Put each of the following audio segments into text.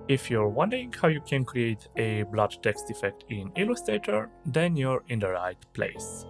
If you're wondering how you can create a blurred text effect in Illustrator, then you're in the right place.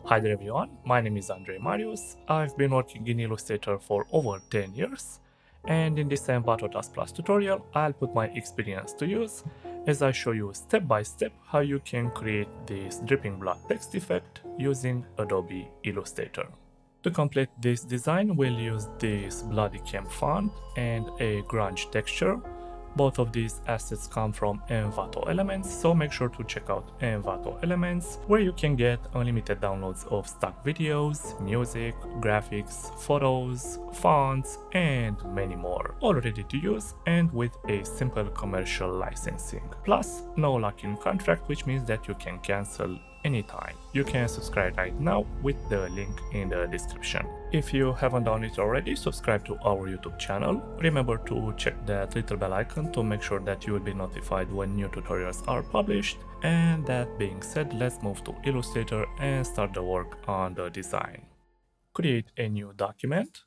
Hi there everyone, my name is Andre Marius. I've been working in Illustrator for over 10 years, and in this Envato Tuts tutorial, I'll put my experience to use as I show you step by step how you can create this dripping blood text effect using Adobe Illustrator. To complete this design, we'll use this bloody cam font and a grunge texture. Both of these assets come from Envato Elements, so make sure to check out Envato Elements, where you can get unlimited downloads of stock videos, music, graphics, photos, fonts, and many more, all ready to use and with a simple commercial licensing. Plus, no lock-in contract, which means that you can cancel anytime. You can subscribe right now with the link in the description. If you haven't done it already, subscribe to our YouTube channel. Remember to check that little bell icon to make sure that you will be notified when new tutorials are published. And that being said, let's move to Illustrator and start the work on the design. Create a new document.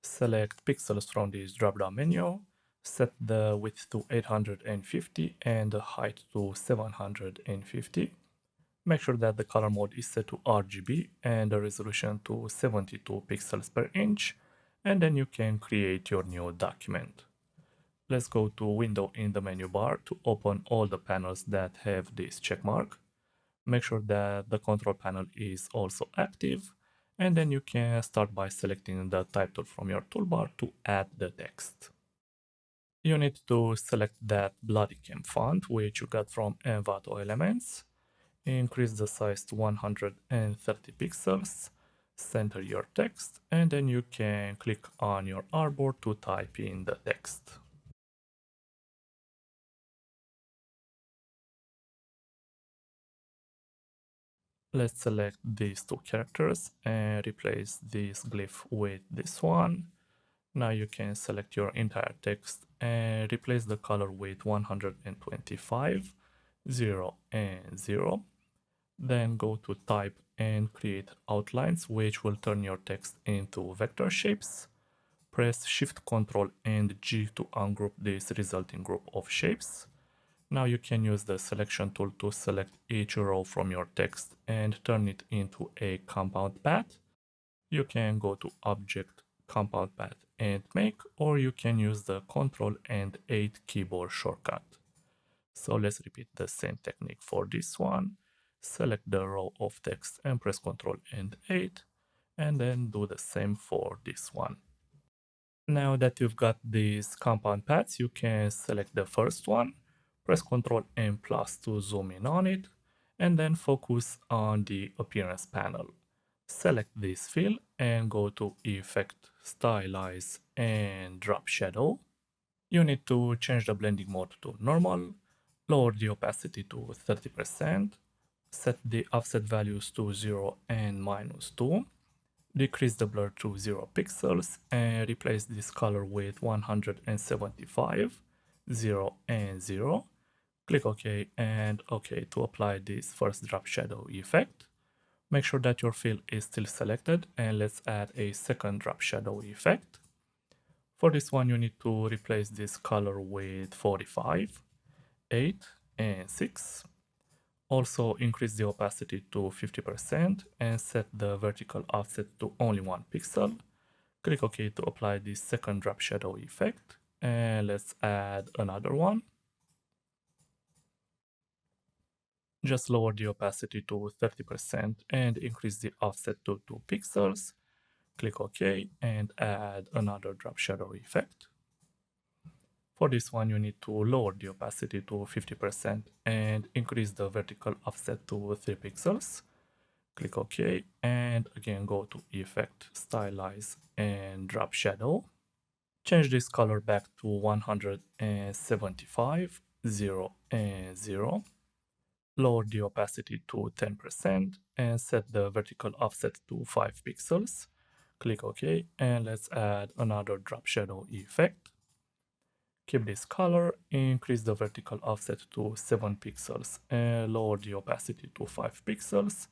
Select pixels from this drop-down menu. Set the width to 850 and the height to 750. Make sure that the color mode is set to RGB and the resolution to 72 pixels per inch, and then you can create your new document. Let's go to Window in the menu bar to open all the panels that have this checkmark. Make sure that the control panel is also active, and then you can start by selecting the type tool from your toolbar to add the text. You need to select that bloody cam font, which you got from Envato Elements. Increase the size to 130 pixels, center your text, and then you can click on your artboard to type in the text. Let's select these two characters and replace this glyph with this one. Now you can select your entire text and replace the color with 125, 0 and 0. Then go to type and create outlines, which will turn your text into vector shapes. Press Shift Ctrl and G to ungroup this resulting group of shapes. Now you can use the selection tool to select each row from your text and turn it into a compound path. You can go to Object, Compound Path and Make, or you can use the Ctrl and 8 keyboard shortcut. So let's repeat the same technique for this one. Select the row of text and press Ctrl and 8, and then do the same for this one. Now that you've got these compound paths, you can select the first one, press Ctrl and plus to zoom in on it, and then focus on the appearance panel. Select this fill and go to Effect, Stylize, and Drop Shadow. You need to change the blending mode to normal, lower the opacity to 30%, set the offset values to 0 and -2, decrease the blur to 0 pixels, and replace this color with 175, 0 and 0. Click OK and OK to apply this first drop shadow effect. Make sure that your fill is still selected, and let's add a second drop shadow effect. For this one, you need to replace this color with 45, 8 and 6. Also increase the opacity to 50% and set the vertical offset to only 1 pixel. Click OK to apply this second drop shadow effect, and let's add another one. Just lower the opacity to 30% and increase the offset to 2 pixels. Click OK and add another drop shadow effect. For this one, you need to lower the opacity to 50% and increase the vertical offset to 3 pixels. Click OK, and again go to Effect, Stylize, and Drop Shadow. Change this color back to 175, 0 and 0. Lower the opacity to 10% and set the vertical offset to 5 pixels. Click OK, and let's add another drop shadow effect. Keep this color, increase the vertical offset to 7 pixels and lower the opacity to 5 pixels.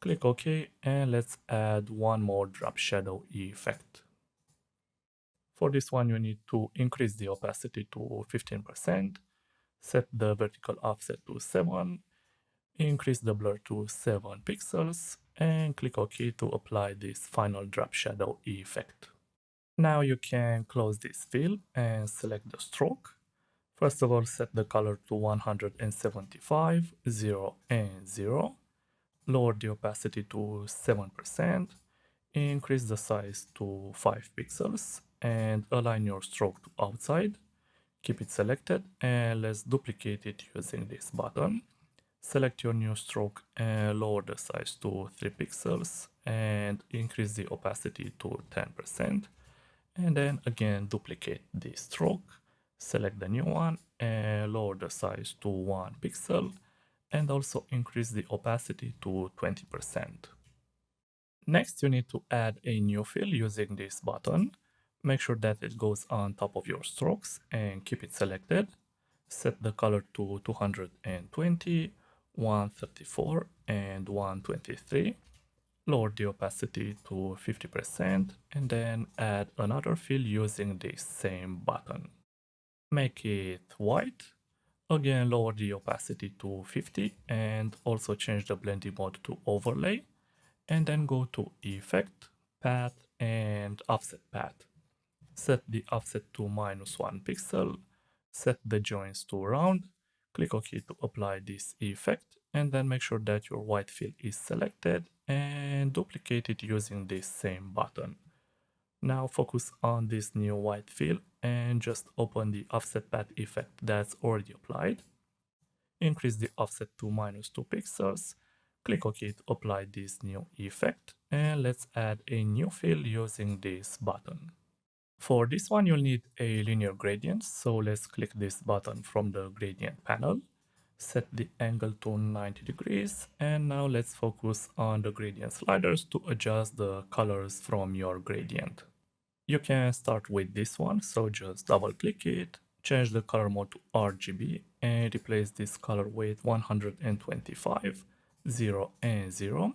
Click OK, and let's add one more drop shadow effect. For this one, you need to increase the opacity to 15%, set the vertical offset to 7, increase the blur to 7 pixels, and click OK to apply this final drop shadow effect. Now you can close this fill and select the stroke. First of all, set the color to 175, 0 and 0. Lower the opacity to 7%. Increase the size to 5 pixels and align your stroke to outside. Keep it selected and let's duplicate it using this button. Select your new stroke and lower the size to 3 pixels and increase the opacity to 10%. And then again duplicate the stroke, select the new one and lower the size to 1 pixel and also increase the opacity to 20%. Next, you need to add a new fill using this button. Make sure that it goes on top of your strokes and keep it selected. Set the color to 220, 134 and 123. Lower the opacity to 50% and then add another fill using this same button. Make it white. Again, lower the opacity to 50 and also change the blending mode to overlay. And then go to Effect, Path and Offset Path. Set the offset to -1 pixel. Set the joins to round. Click OK to apply this effect and then make sure that your white fill is selected and duplicate it using this same button. Now focus on this new white fill and just open the offset path effect that's already applied. Increase the offset to -2 pixels. Click OK to apply this new effect and let's add a new fill using this button. For this one, you'll need a linear gradient, so let's click this button from the gradient panel. Set the angle to 90 degrees, and now let's focus on the gradient sliders to adjust the colors from your gradient. You can start with this one, so just double click it, change the color mode to RGB, and replace this color with 125, 0 and 0,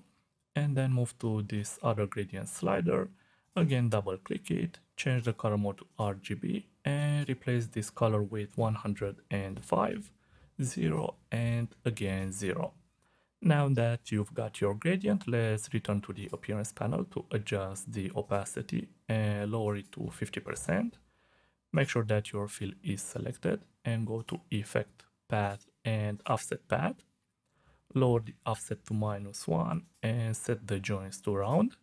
and then move to this other gradient slider. Again, double click it, change the color mode to RGB and replace this color with 105, 0 and again 0. Now that you've got your gradient, let's return to the appearance panel to adjust the opacity and lower it to 50%. Make sure that your fill is selected and go to Effect, Path and Offset Path. Lower the offset to -1 and set the joins to round.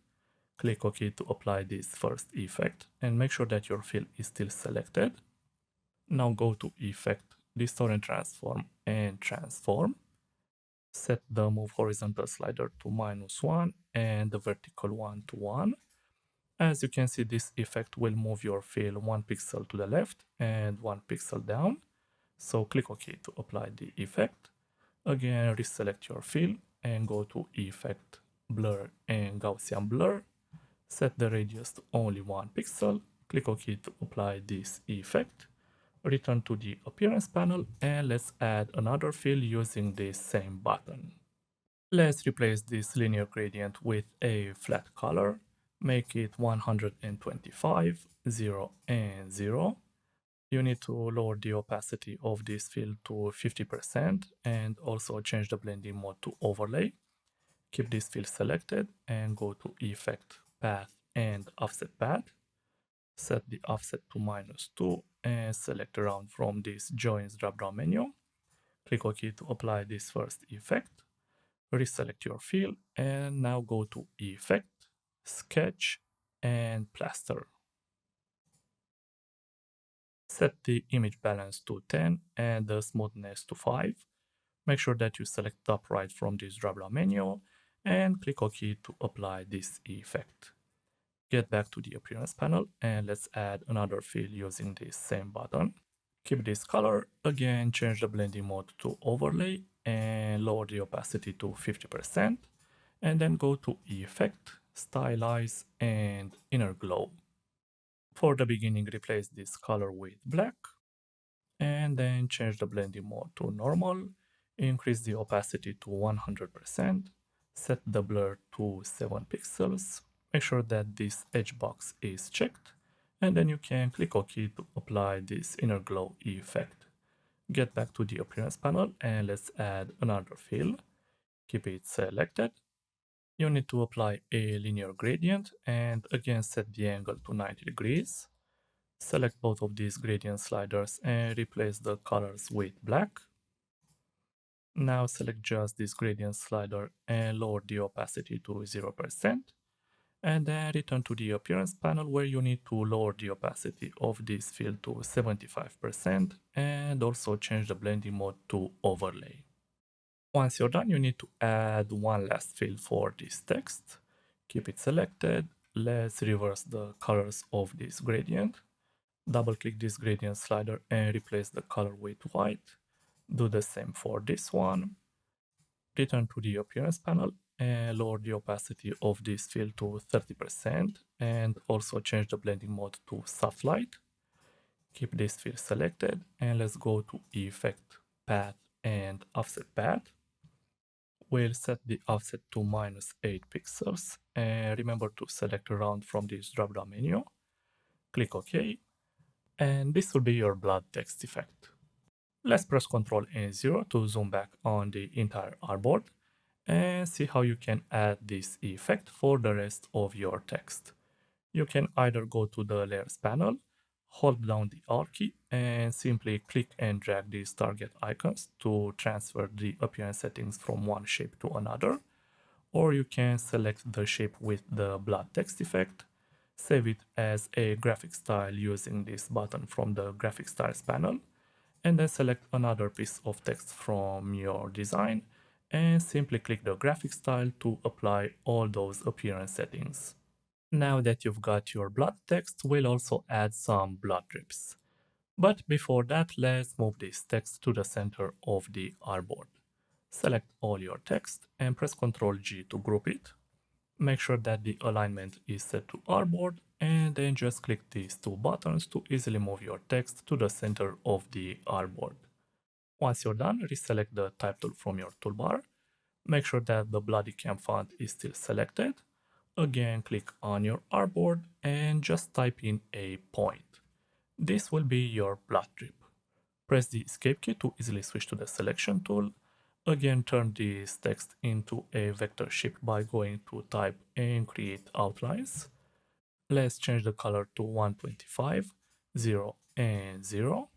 Click OK to apply this first effect and make sure that your fill is still selected. Now go to Effect, Distort and Transform and Transform. Set the Move Horizontal slider to -1 and the vertical one to 1. As you can see, this effect will move your fill 1 pixel to the left and 1 pixel down. So click OK to apply the effect. Again, reselect your fill and go to Effect, Blur and Gaussian Blur. Set the radius to only 1 pixel. Click OK to apply this effect. Return to the appearance panel and let's add another fill using this same button. Let's replace this linear gradient with a flat color. Make it 125, 0 and 0. You need to lower the opacity of this fill to 50% and also change the blending mode to overlay. Keep this fill selected and go to Effect, Path and Offset Path. Set the offset to -2 and select around from this Joins drop-down menu. Click OK to apply this first effect. Reselect your fill and now go to Effect, Sketch and Plaster. Set the image balance to 10 and the smoothness to 5. Make sure that you select top right from this drop-down menu and click OK to apply this effect. Get back to the appearance panel and let's add another fill using this same button. Keep this color, again change the blending mode to overlay and lower the opacity to 50% and then go to Effect, Stylize and Inner Glow. For the beginning, replace this color with black and then change the blending mode to normal, increase the opacity to 100%, set the blur to 7 pixels, make sure that this edge box is checked, And then you can click OK to apply this inner glow effect. Get back to the appearance panel and let's add another fill. Keep it selected. You need to apply a linear gradient and again set the angle to 90 degrees. Select both of these gradient sliders and replace the colors with black. Now select just this gradient slider and lower the opacity to 0%. And then return to the appearance panel where you need to lower the opacity of this fill to 75% and also change the blending mode to overlay. Once you're done, you need to add one last fill for this text. Keep it selected. Let's reverse the colors of this gradient. Double click this gradient slider and replace the color with white. Do the same for this one. Return to the appearance panel and lower the opacity of this fill to 30% and also change the blending mode to soft light. Keep this fill selected and let's go to Effect, Path and Offset Path. We'll set the offset to -8 pixels and remember to select round from this drop-down menu. Click OK and this will be your blood text effect. Let's press Ctrl and 0 to zoom back on the entire artboard and see how you can add this effect for the rest of your text. You can either go to the Layers panel, hold down the Alt key, and simply click and drag these target icons to transfer the appearance settings from one shape to another, or you can select the shape with the blood text effect, save it as a graphic style using this button from the Graphic Styles panel, and then select another piece of text from your design and simply click the graphic style to apply all those appearance settings. Now that you've got your blood text, we'll also add some blood drips. But before that, let's move this text to the center of the artboard. Select all your text and press Ctrl G to group it. Make sure that the alignment is set to artboard and then just click these two buttons to easily move your text to the center of the artboard. Once you're done, reselect the type tool from your toolbar. Make sure that the bloody camp font is still selected. Again, click on your artboard and just type in a point. This will be your blood drip. Press the escape key to easily switch to the selection tool. Again, turn this text into a vector shape by going to type and create outlines. Let's change the color to 125, 0 and 0.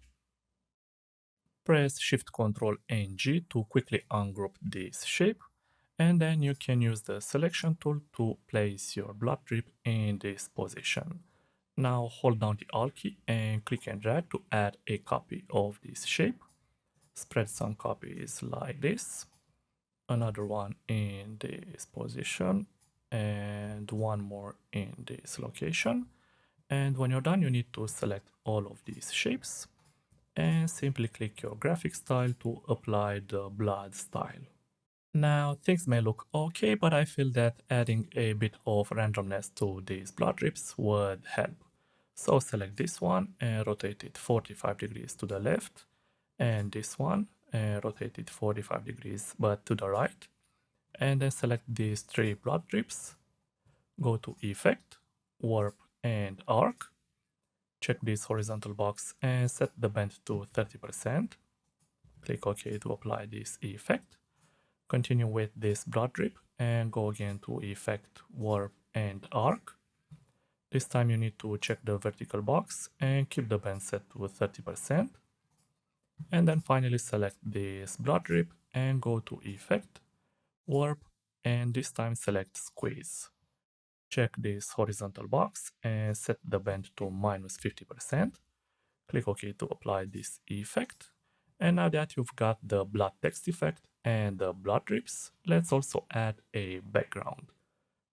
Press Shift Ctrl and G to quickly ungroup this shape. And then you can use the selection tool to place your blood drip in this position. Now hold down the Alt key and click and drag to add a copy of this shape. Spread some copies like this. Another one in this position and one more in this location. And when you're done, you need to select all of these shapes and simply click your graphic style to apply the blood style. Now things may look okay, but I feel that adding a bit of randomness to these blood drips would help. So select this one and rotate it 45 degrees to the left, and this one and rotate it 45 degrees but to the right, and then select these three blood drips. Go to Effect, Warp and Arc. Check this horizontal box and set the bend to 30%. Click OK to apply this effect. Continue with this blood drip and go again to Effect, Warp and Arc. This time you need to check the vertical box and keep the bend set to 30%. And then finally select this blood drip and go to Effect, Warp, and this time select Squeeze. Check this horizontal box and set the bend to -50%. Click OK to apply this effect. And now that you've got the blood text effect and the blood drips, let's also add a background.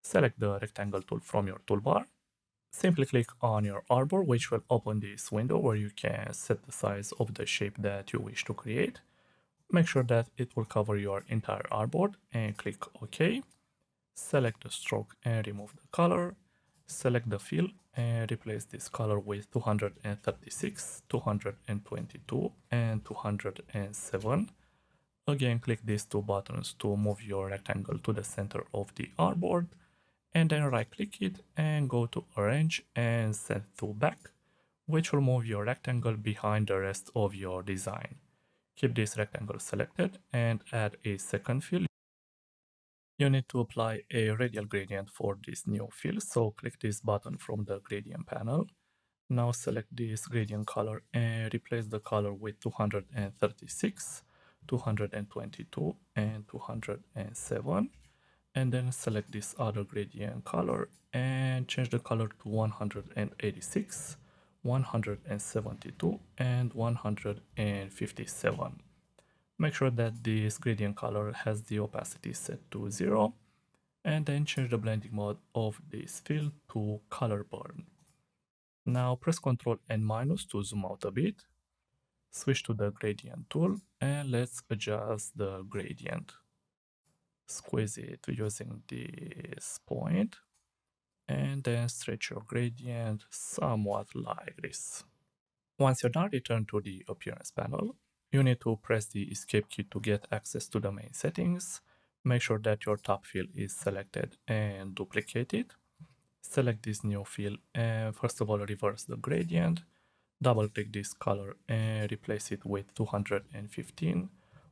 Select the rectangle tool from your toolbar. Simply click on your artboard, which will open this window where you can set the size of the shape that you wish to create. Make sure that it will cover your entire artboard and click OK. Select the stroke and remove the color. Select the fill and replace this color with 236, 222, and 207. Again, click these two buttons to move your rectangle to the center of the artboard and then right click it and go to Arrange and Set to Back, which will move your rectangle behind the rest of your design. Keep this rectangle selected and add a second fill. You need to apply a radial gradient for this new fill, so click this button from the gradient panel. Now select this gradient color and replace the color with 236, 222, and 207. And then select this other gradient color and change the color to 186, 172, and 157. Make sure that this gradient color has the opacity set to 0, and then change the blending mode of this fill to color burn. Now press Ctrl and minus to zoom out a bit, switch to the gradient tool, and let's adjust the gradient. Squeeze it using this point, and then stretch your gradient somewhat like this. Once you're done, return to the appearance panel. You need to press the escape key to get access to the main settings. Make sure that your top fill is selected and duplicate it. Select this new fill and first of all reverse the gradient. Double click this color and replace it with 215,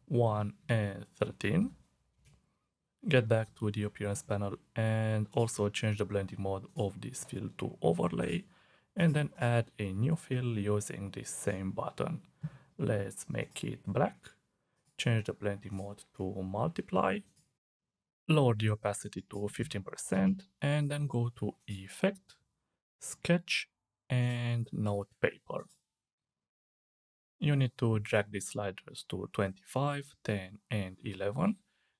1, and 13. Get back to the appearance panel and also change the blending mode of this fill to overlay, and then add a new fill using this same button. Let's make it black. Change the blending mode to multiply. Lower the opacity to 15% and then go to Effect, Sketch, and Note Paper. You need to drag these sliders to 25, 10, and 11,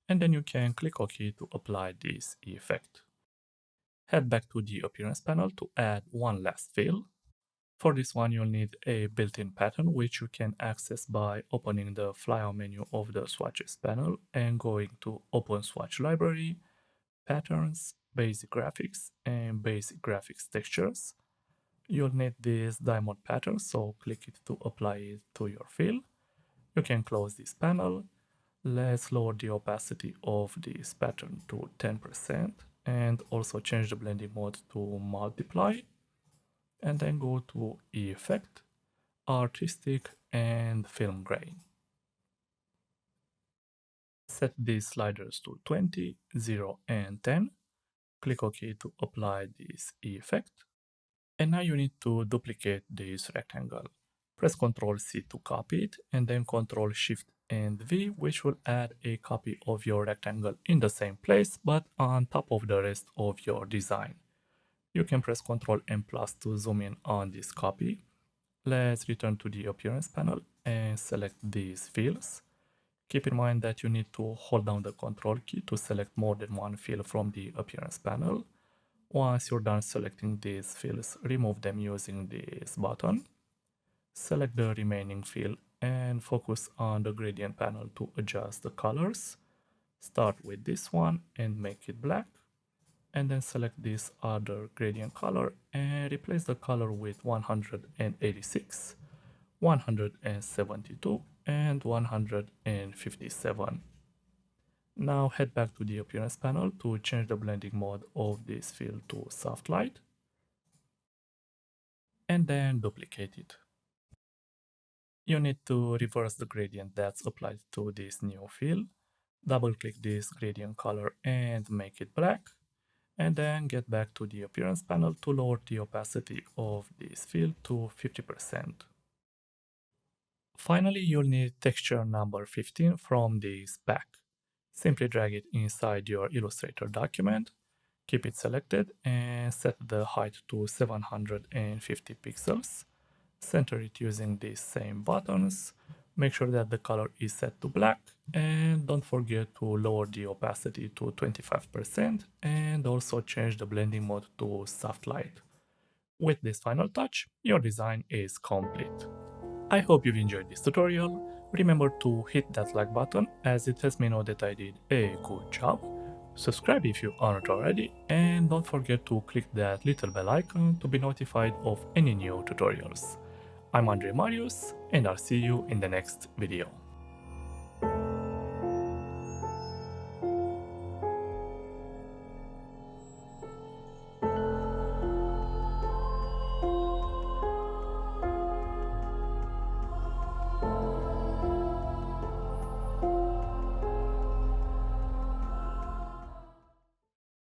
and then you can click OK to apply this effect. Head back to the appearance panel to add one last fill. For this one, you'll need a built-in pattern, which you can access by opening the flyout menu of the swatches panel and going to Open Swatch Library, Patterns, Basic Graphics, and Basic Graphics Textures. You'll need this diamond pattern, so click it to apply it to your fill. You can close this panel. Let's lower the opacity of this pattern to 10% and also change the blending mode to multiply. And then go to Effect, Artistic, and Film Grain. Set these sliders to 20, 0, and 10. Click OK to apply this effect. And now you need to duplicate this rectangle. Press Ctrl C to copy it, and then Ctrl Shift and V, which will add a copy of your rectangle in the same place, but on top of the rest of your design. You can press Ctrl and plus to zoom in on this copy. Let's return to the appearance panel and select these fields. Keep in mind that you need to hold down the Ctrl key to select more than one fill from the appearance panel. Once you're done selecting these fields, remove them using this button. Select the remaining fill and focus on the gradient panel to adjust the colors. Start with this one and make it black. And then select this other gradient color and replace the color with 186, 172, and 157. Now head back to the appearance panel to change the blending mode of this fill to soft light, and then duplicate it. You need to reverse the gradient that's applied to this new fill. Double click this gradient color and make it black. And then get back to the appearance panel to lower the opacity of this fill to 50%. Finally, you'll need texture number 15 from this pack. Simply drag it inside your Illustrator document, keep it selected, and set the height to 750 pixels. Center it using these same buttons. Make sure that the color is set to black, and don't forget to lower the opacity to 25% and also change the blending mode to soft light. With this final touch, your design is complete. I hope you've enjoyed this tutorial. Remember to hit that like button as it lets me know that I did a good job. Subscribe if you aren't already, and don't forget to click that little bell icon to be notified of any new tutorials. I'm Andre Marius, and I'll see you in the next video.